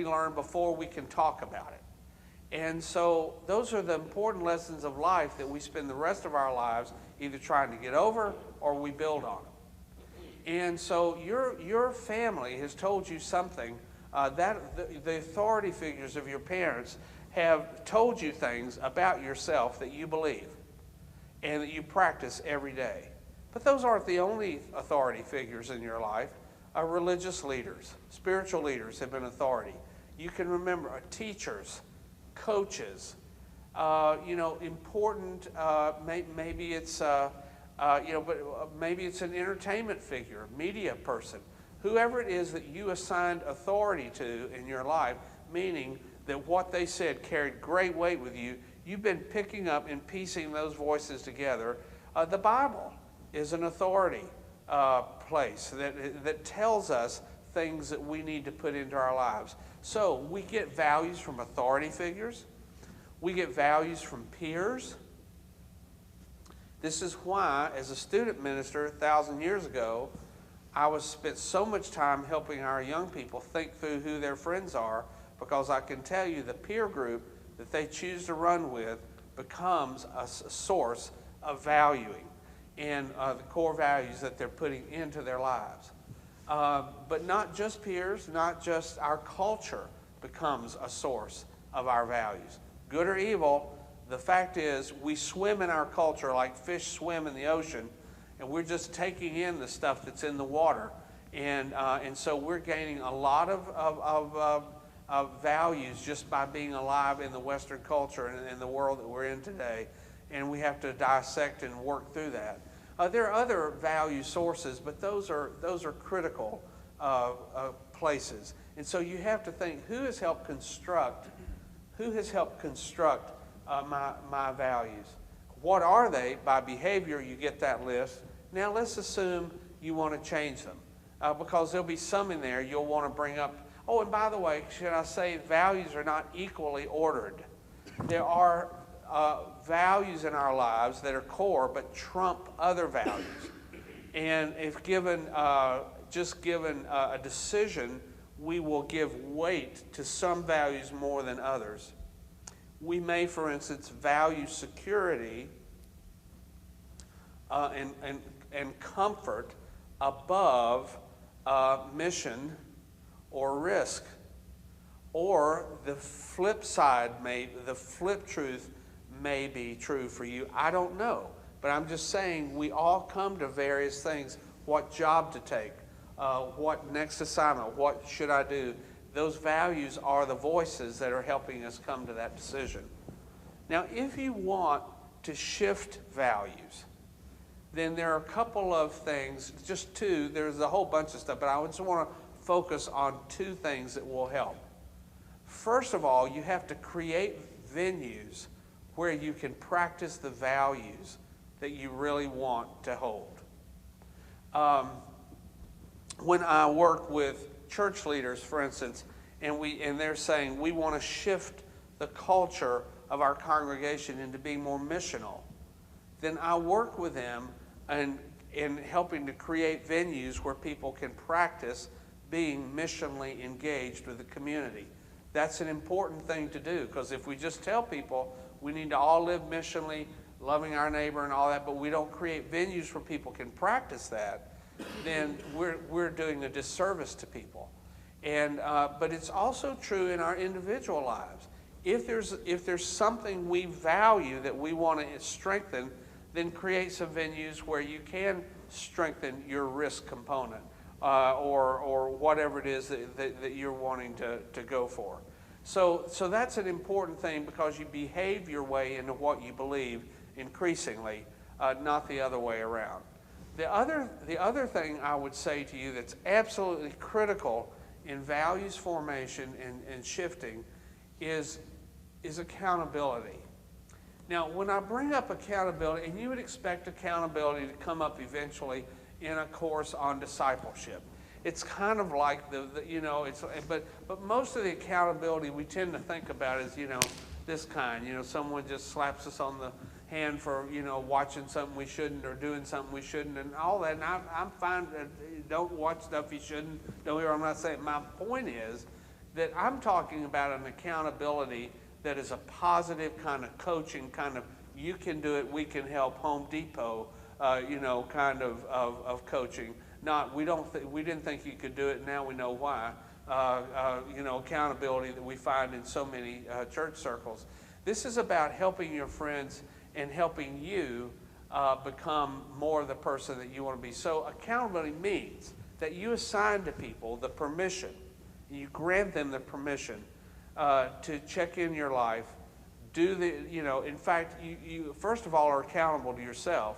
learn before we can talk about it. And so those are the important lessons of life that we spend the rest of our lives either trying to get over or we build on. And so your family has told you something, that the authority figures of your parents have told you things about yourself that you believe and that you practice every day. But those aren't the only authority figures in your life. Religious leaders, spiritual leaders have been authority. You can remember teachers, coaches, important, maybe it's, maybe it's an entertainment figure, media person, whoever it is that you assigned authority to in your life, meaning that what they said carried great weight with you. You've been picking up and piecing those voices together. The Bible is an authority place that tells us things that we need to put into our lives. So we get values from authority figures. We get values from peers. This is why, as a student minister 1,000 years ago, I spent so much time helping our young people think through who their friends are, because I can tell you the peer group that they choose to run with becomes a source of valuing and the core values that they're putting into their lives. But not just peers, not just our culture becomes a source of our values. Good or evil, the fact is we swim in our culture like fish swim in the ocean, and we're just taking in the stuff that's in the water. And so we're gaining a lot of values just by being alive in the Western culture and in the world that we're in today. And we have to dissect and work through that. There are other value sources, but those are critical places. And so you have to think, who has helped construct my values? What are they? By behavior, you get that list. Now let's assume you want to change them, because there'll be some in there you'll want to bring up. Oh, and by the way, should I say values are not equally ordered. There are values in our lives that are core but trump other values. And if given a decision, we will give weight to some values more than others. We may, for instance, value security and comfort above mission or risk. Or the flip side, the flip truth may be true for you. I don't know. But I'm just saying we all come to various things. What job to take? What next assignment? What should I do? Those values are the voices that are helping us come to that decision. Now, if you want to shift values, then there are a couple of things, just two. There's a whole bunch of stuff, but I just want to focus on two things that will help. First of all, you have to create venues where you can practice the values that you really want to hold. When I work with church leaders, for instance, and they're saying we want to shift the culture of our congregation into being more missional, then I work with them in helping to create venues where people can practice being missionally engaged with the community. That's an important thing to do, because if we just tell people we need to all live missionally, loving our neighbor and all that, but we don't create venues where people can practice that, then we're doing a disservice to people. And but it's also true in our individual lives. If there's something we value that we want to strengthen, then create some venues where you can strengthen your risk component, or whatever it is that you're wanting to go for. So that's an important thing, because you behave your way into what you believe increasingly, not the other way around. The other thing I would say to you that's absolutely critical in values formation and shifting is accountability. Now, when I bring up accountability, and you would expect accountability to come up eventually in a course on discipleship. It's kind of like but most of the accountability we tend to think about is, this kind. Someone just slaps us on the hand for, watching something we shouldn't or doing something we shouldn't and all that. And I'm fine. Don't watch stuff you shouldn't. Don't hear. I'm not saying. My point is that I'm talking about an accountability that is a positive kind of coaching, kind of you can do it, we can help, Home Depot, kind of coaching. Not we didn't think you could do it, now we know why. Accountability that we find in so many church circles. This is about helping your friends and helping you become more the person that you want to be. So accountability means that you assign to people the permission, you grant them the permission to check in your life, in fact, you first of all are accountable to yourself.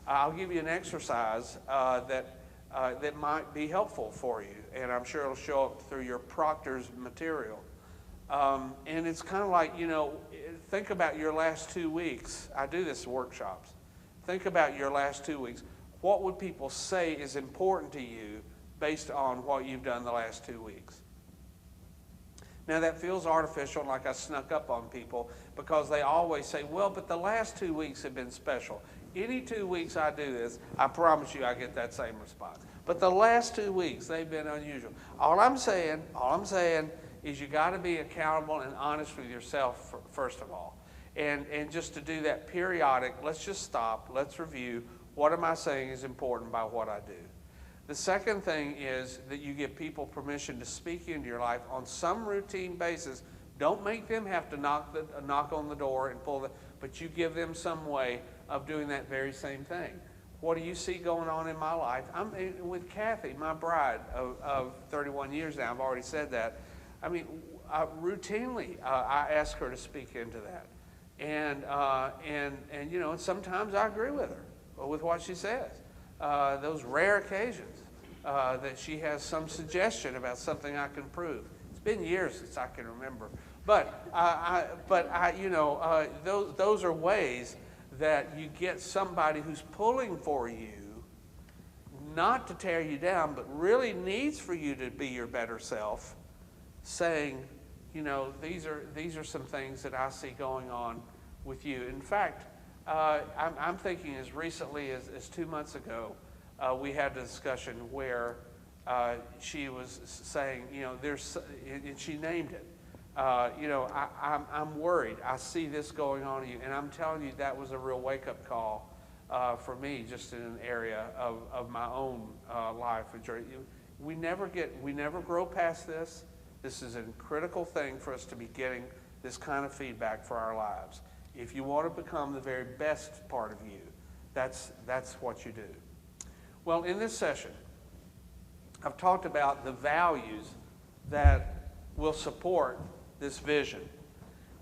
I'll give you an exercise that might be helpful for you, and I'm sure it'll show up through your proctor's material. And it's kind of like, think about your last 2 weeks. I do this in workshops. Think about your last 2 weeks. What would people say is important to you based on what you've done the last 2 weeks? Now that feels artificial, like I snuck up on people, because they always say, well, but the last 2 weeks have been special. Any 2 weeks I do this, I promise you I get that same response. But the last 2 weeks, they've been unusual. All I'm saying is you got to be accountable and honest with yourself first of all. And just to do that periodic, let's just stop, let's review, what am I saying is important by what I do. The second thing is that you give people permission to speak into your life on some routine basis. Don't make them have to knock on the door and but you give them some way of doing that very same thing. What do you see going on in my life? I'm with Kathy, my bride of 31 years now. I've already said that. I mean, routinely I ask her to speak into that, and sometimes I agree with her with what she says. Those rare occasions that she has some suggestion about something I can prove. It's been years since I can remember, but those are ways that you get somebody who's pulling for you, not to tear you down, but really needs for you to be your better self, saying, these are some things that I see going on with you. In fact, I'm thinking as recently as 2 months ago, we had a discussion where she was saying, and she named it. I'm worried. I see this going on in you. And I'm telling you, that was a real wake-up call for me, just in an area of my own life. We never grow past this. This is a critical thing for us to be getting this kind of feedback for our lives. If you want to become the very best part of you, that's what you do. Well, in this session, I've talked about the values that will support this vision.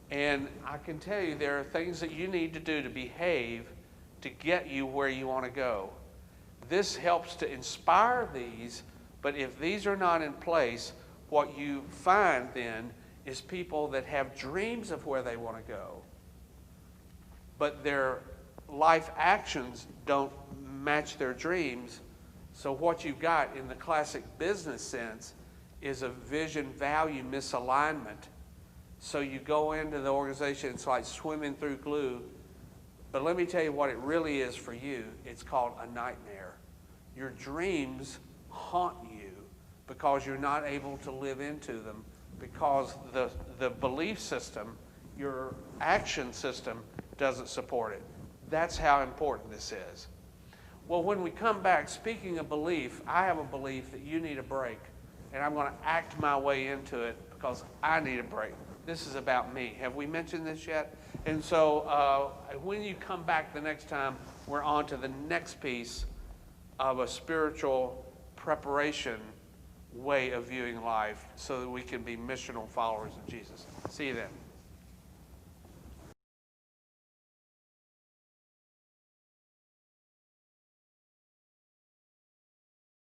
And I can tell you there are things that you need to do to behave to get you where you want to go. This helps to inspire these, but if these are not in place, what you find then is people that have dreams of where they want to go, but their life actions don't match their dreams. So what you've got in the classic business sense is a vision value misalignment. So you go into the organization, it's like swimming through glue. But let me tell you what it really is for you. It's called a nightmare. Your dreams haunt you because you're not able to live into them, because the belief system, your action system, doesn't support it. That's how important this is. Well, when we come back, speaking of belief, I have a belief that you need a break, and I'm going to act my way into it because I need a break. This is about me. Have we mentioned this yet? And so when you come back the next time, we're on to the next piece of a spiritual preparation way of viewing life so that we can be missional followers of Jesus. See you then.